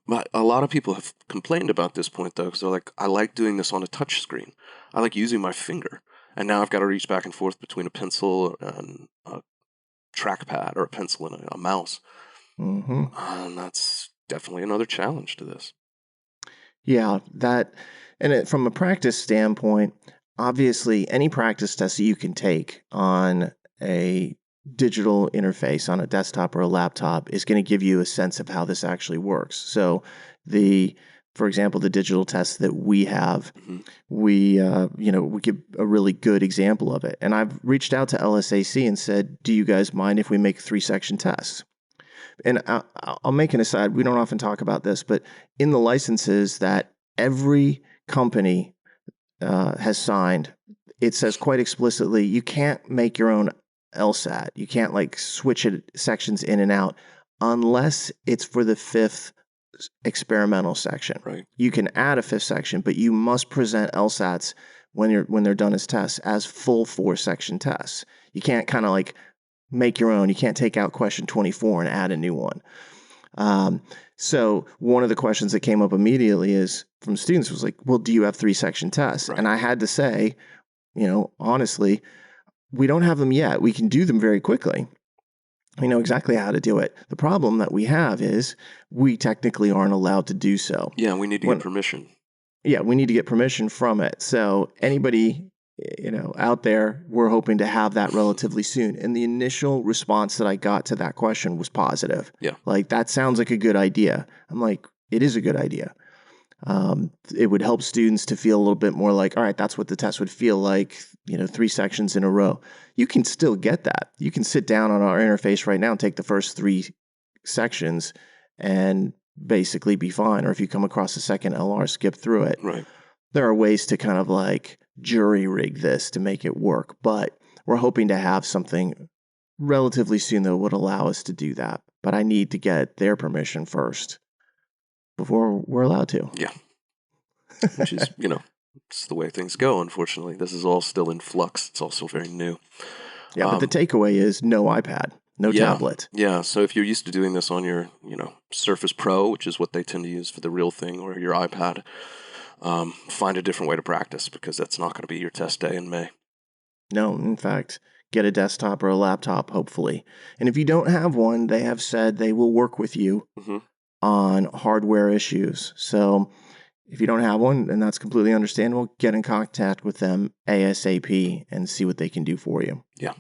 But a lot of people have complained about this point, though, because they're like, I like doing this on a touch screen. I like using my finger. And now I've got to reach back and forth between a pencil and a trackpad or a pencil and a mouse. Mm-hmm. And that's definitely another challenge to this. Yeah, from a practice standpoint, obviously any practice test that you can take on a digital interface on a desktop or a laptop is going to give you a sense of how this actually works. So for example, the digital tests that we have, we give a really good example of it. And I've reached out to LSAC and said, do you guys mind if we make 3-section tests? And I'll make an aside. We don't often talk about this, but in the licenses that every company has signed, it says quite explicitly, you can't make your own LSAT. You can't like switch sections in and out unless it's for the 5th experimental section. Right. You can add a 5th section, but you must present LSATs when they're done as tests as full 4-section tests. You can't kind of like make your own. You can't take out question 24 and add a new one. So one of the questions that came up immediately is from students was like, well, do you have 3-section tests? Right. And I had to say, honestly, we don't have them yet. We can do them very quickly. We know exactly how to do it. The problem that we have is we technically aren't allowed to do so. Yeah, we need to get permission. Yeah, we need to get permission from it. So anybody out there, we're hoping to have that relatively soon. And the initial response that I got to that question was positive. Yeah. Like, that sounds like a good idea. I'm like, it is a good idea. It would help students to feel a little bit more like, all right, that's what the test would feel like, 3 sections in a row. You can still get that. You can sit down on our interface right now and take the first 3 sections and basically be fine. Or if you come across a second LR, skip through it. Right. There are ways to kind of like jury rig this to make it work, but we're hoping to have something relatively soon that would allow us to do that. But I need to get their permission first before we're allowed to. Yeah. Which is, it's the way things go, unfortunately. This is all still in flux. It's also very new. Yeah, but the takeaway is no iPad, no tablet. Yeah, so if you're used to doing this on your, Surface Pro, which is what they tend to use for the real thing, or your iPad, find a different way to practice, because that's not going to be your test day in May. No, in fact, get a desktop or a laptop, hopefully. And if you don't have one, they have said they will work with you on hardware issues. So if you don't have one, and that's completely understandable, get in contact with them ASAP and see what they can do for you. Yeah.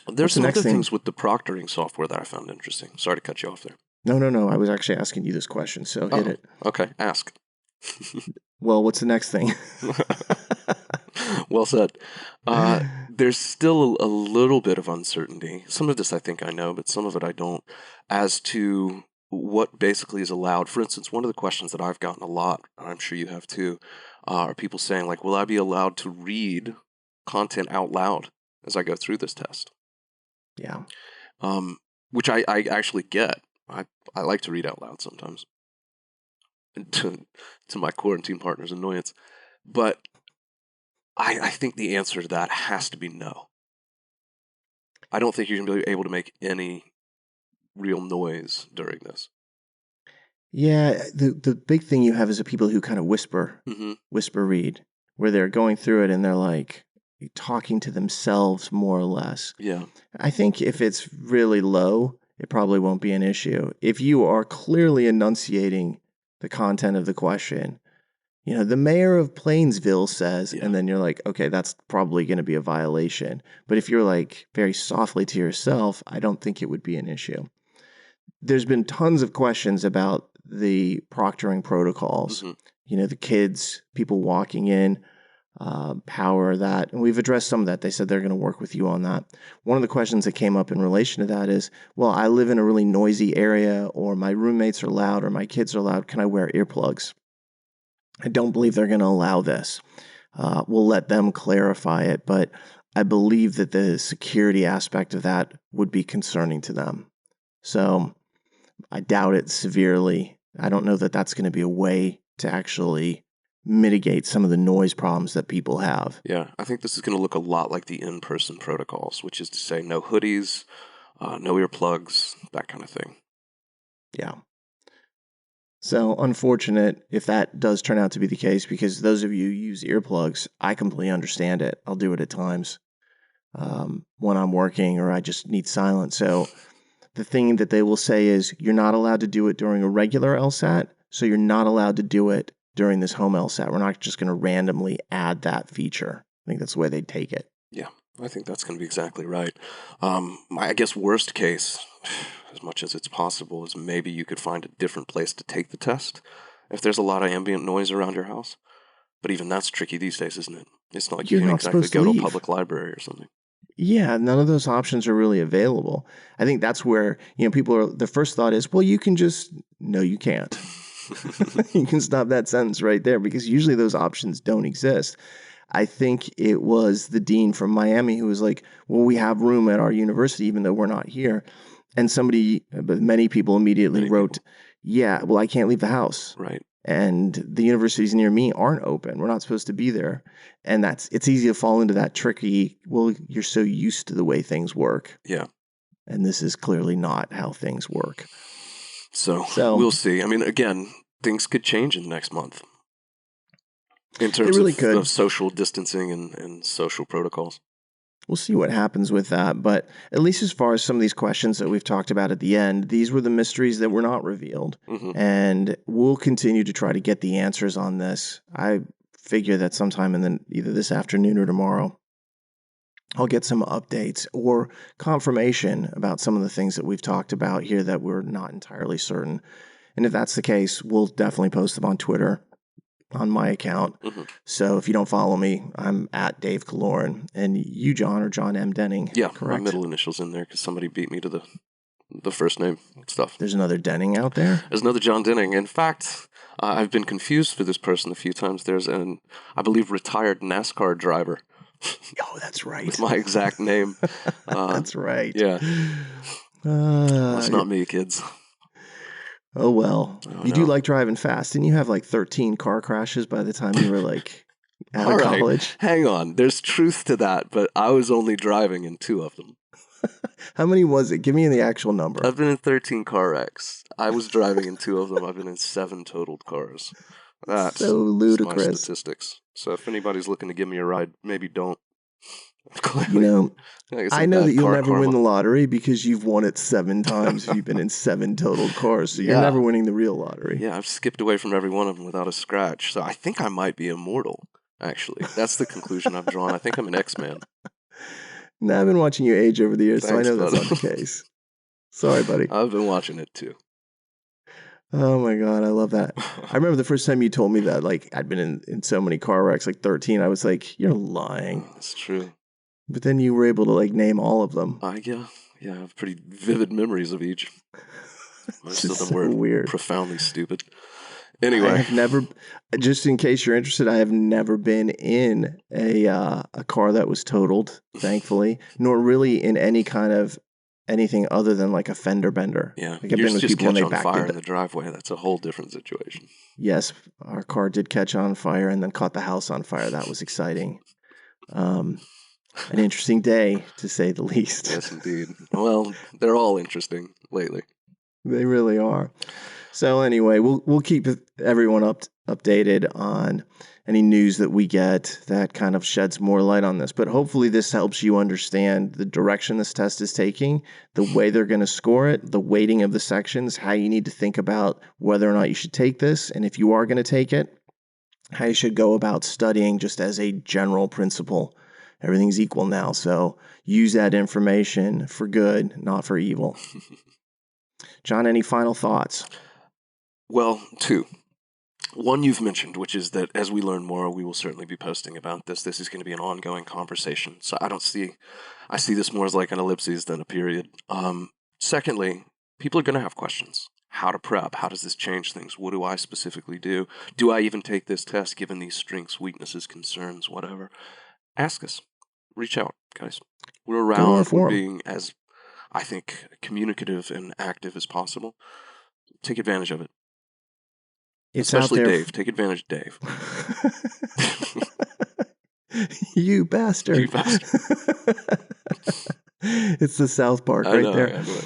There's some other things with the proctoring software that I found interesting. Sorry to cut you off there. No. I was actually asking you this question, so hit it. Okay, ask. Well, what's the next thing? Well said. There's still a little bit of uncertainty. Some of this I think I know, but some of it I don't, as to what basically is allowed. For instance, one of the questions that I've gotten a lot, and I'm sure you have too, are people saying, like, will I be allowed to read content out loud as I go through this test? Yeah. Which I actually get. I like to read out loud sometimes, to my quarantine partner's annoyance. But I think the answer to that has to be no. I don't think you're going to be able to make any real noise during this. Yeah, the big thing you have is the people who kind of whisper read, where they're going through it and they're like talking to themselves more or less. Yeah. I think if it's really low, it probably won't be an issue. If you are clearly enunciating the content of the question, the mayor of Plainsville says, Yeah. and then you're like, okay, that's probably going to be a violation. But if you're like very softly to yourself, I don't think it would be an issue. There's been tons of questions about the proctoring protocols. The kids, people walking in, power that, and we've addressed some of that. They said they're going to work with you on that. One of the questions that came up in relation to that is, well, I live in a really noisy area, or my roommates are loud, or my kids are loud. Can I wear earplugs? I don't believe they're going to allow this. We'll let them clarify it, but I believe that the security aspect of that would be concerning to them. So I doubt it severely. I don't know that that's going to be a way to actually mitigate some of the noise problems that people have. Yeah, I think this is going to look a lot like the in-person protocols, which is to say no hoodies, no earplugs, that kind of thing. Yeah. So unfortunate if that does turn out to be the case, because those of you who use earplugs, I completely understand it. I'll do it at times when I'm working or I just need silence. So the thing that they will say is you're not allowed to do it during a regular LSAT, so you're not allowed to do it during this home LSAT. We're not just going to randomly add that feature. I think that's the way they'd take it. Yeah, I think that's going to be exactly right. I guess worst case, as much as it's possible, is maybe you could find a different place to take the test if there's a lot of ambient noise around your house. But even that's tricky these days, isn't it? It's not like you You're can not exactly supposed to go to a leave. public library or something. Yeah, none of those options are really available. I think that's where, people are, the first thought is, well, you can just, no, you can't. You can stop that sentence right there, because usually those options don't exist. I think it was the dean from Miami who was like, well, we have room at our university, even though we're not here. And many people immediately wrote, yeah, well, I can't leave the house. Right. And the universities near me aren't open. We're not supposed to be there. And it's easy to fall into that tricky, well, you're so used to the way things work. Yeah. And this is clearly not how things work. So we'll see. I mean, again, things could change in the next month in terms of social distancing and social protocols. We'll see what happens with that. But at least as far as some of these questions that we've talked about at the end, these were the mysteries that were not revealed. And we'll continue to try to get the answers on this. I figure that sometime either this afternoon or tomorrow, I'll get some updates or confirmation about some of the things that we've talked about here that we're not entirely certain. And if that's the case, we'll definitely post them on Twitter, on my account. So if you don't follow me, I'm at Dave Kaloran. And you, John, are John M. Denning. Yeah, correct? My middle initial's in there because somebody beat me to the first name stuff. There's another Denning out there? There's another John Denning. In fact, I've been confused for this person a few times. There's I believe, retired NASCAR driver. Oh, that's right. With my exact name. That's right. Yeah. That's not me, kids. Oh, well. You do like driving fast. Didn't you have like 13 car crashes by the time you were like out of college? Hang on. There's truth to that, but I was only driving in 2 of them. How many was it? Give me the actual number. I've been in 13 car wrecks. I was driving in 2 of them. I've been in 7 totaled cars. That's so ludicrous. My statistics. So if anybody's looking to give me a ride, maybe don't. Clearly, I know that you'll never win the lottery because you've won it 7 times if you've been in 7 totaled cars. So you're never winning the real lottery. Yeah, I've skipped away from every one of them without a scratch. So I think I might be immortal, actually. That's the conclusion I've drawn. I think I'm an X-Man. No, I've been watching you age over the years, so I know that's not the case. Sorry, buddy. I've been watching it, too. Oh, my God. I love that. I remember the first time you told me that, like, I'd been in so many car wrecks, like 13. I was like, you're lying. That's true. But then you were able to, like, name all of them. Yeah, I have pretty vivid memories of each. Most of them were weird. Profoundly stupid. Anyway. I have never, just in case you're interested, I have never been in a car that was totaled, thankfully, nor really in any kind of anything other than like a fender bender. Yeah, like I've been with just people when catch they on fire in the driveway. That's a whole different situation. Yes, our car did catch on fire and then caught the house on fire. That was exciting. An interesting day, to say the least. Yes, indeed. Well, they're all interesting lately. They really are. So anyway, we'll keep everyone updated on any news that we get that kind of sheds more light on this. But hopefully this helps you understand the direction this test is taking, the way they're going to score it, the weighting of the sections, how you need to think about whether or not you should take this, and if you are going to take it, how you should go about studying just as a general principle. Everything's equal now, so use that information for good, not for evil. Jon, any final thoughts? Well, two. One you've mentioned, which is that as we learn more, we will certainly be posting about this. This is going to be an ongoing conversation. So I see this more as like an ellipses than a period. Secondly, people are going to have questions. How to prep? How does this change things? What do I specifically do? Do I even take this test given these strengths, weaknesses, concerns, whatever? Ask us. Reach out, guys. We're Go to our around. We're forum. being as, I think, communicative and active as possible. Take advantage of it. It's Especially out there. Dave. Take advantage of Dave. You bastard. You bastard. It's the South Park I right know, there. I know.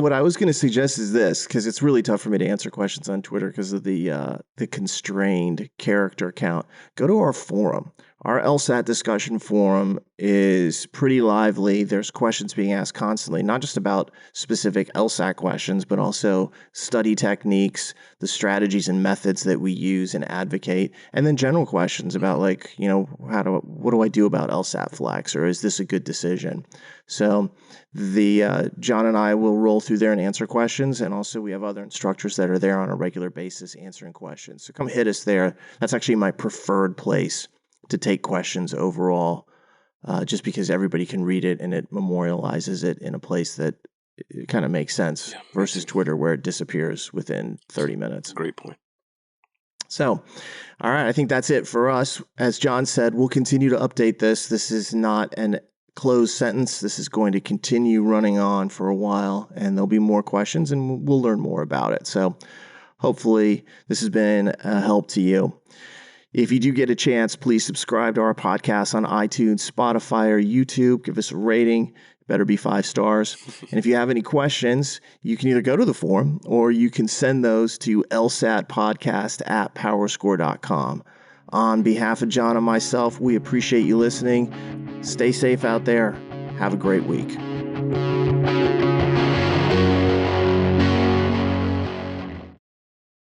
What I was going to suggest is this, because it's really tough for me to answer questions on Twitter because of the constrained character count. Go to our forum. Our LSAT discussion forum is pretty lively. There's questions being asked constantly, not just about specific LSAT questions, but also study techniques, the strategies and methods that we use and advocate, and then general questions about like, what do I do about LSAT-Flex, or is this a good decision? So Jon and I will roll through there and answer questions, and also we have other instructors that are there on a regular basis answering questions. So come hit us there. That's actually my preferred place to take questions overall, just because everybody can read it and it memorializes it in a place that it kind of makes sense versus Twitter where it disappears within 30 minutes. Great point. So, all right, I think that's it for us. As Jon said, we'll continue to update this. This is not an closed sentence. This is going to continue running on for a while, and there'll be more questions, and we'll learn more about it. So hopefully this has been a help to you. If you do get a chance, please subscribe to our podcast on iTunes, Spotify, or YouTube. Give us a rating. It better be 5 stars. And if you have any questions, you can either go to the forum or you can send those to lsatpodcast@powerscore.com. On behalf of Jon and myself, we appreciate you listening. Stay safe out there. Have a great week.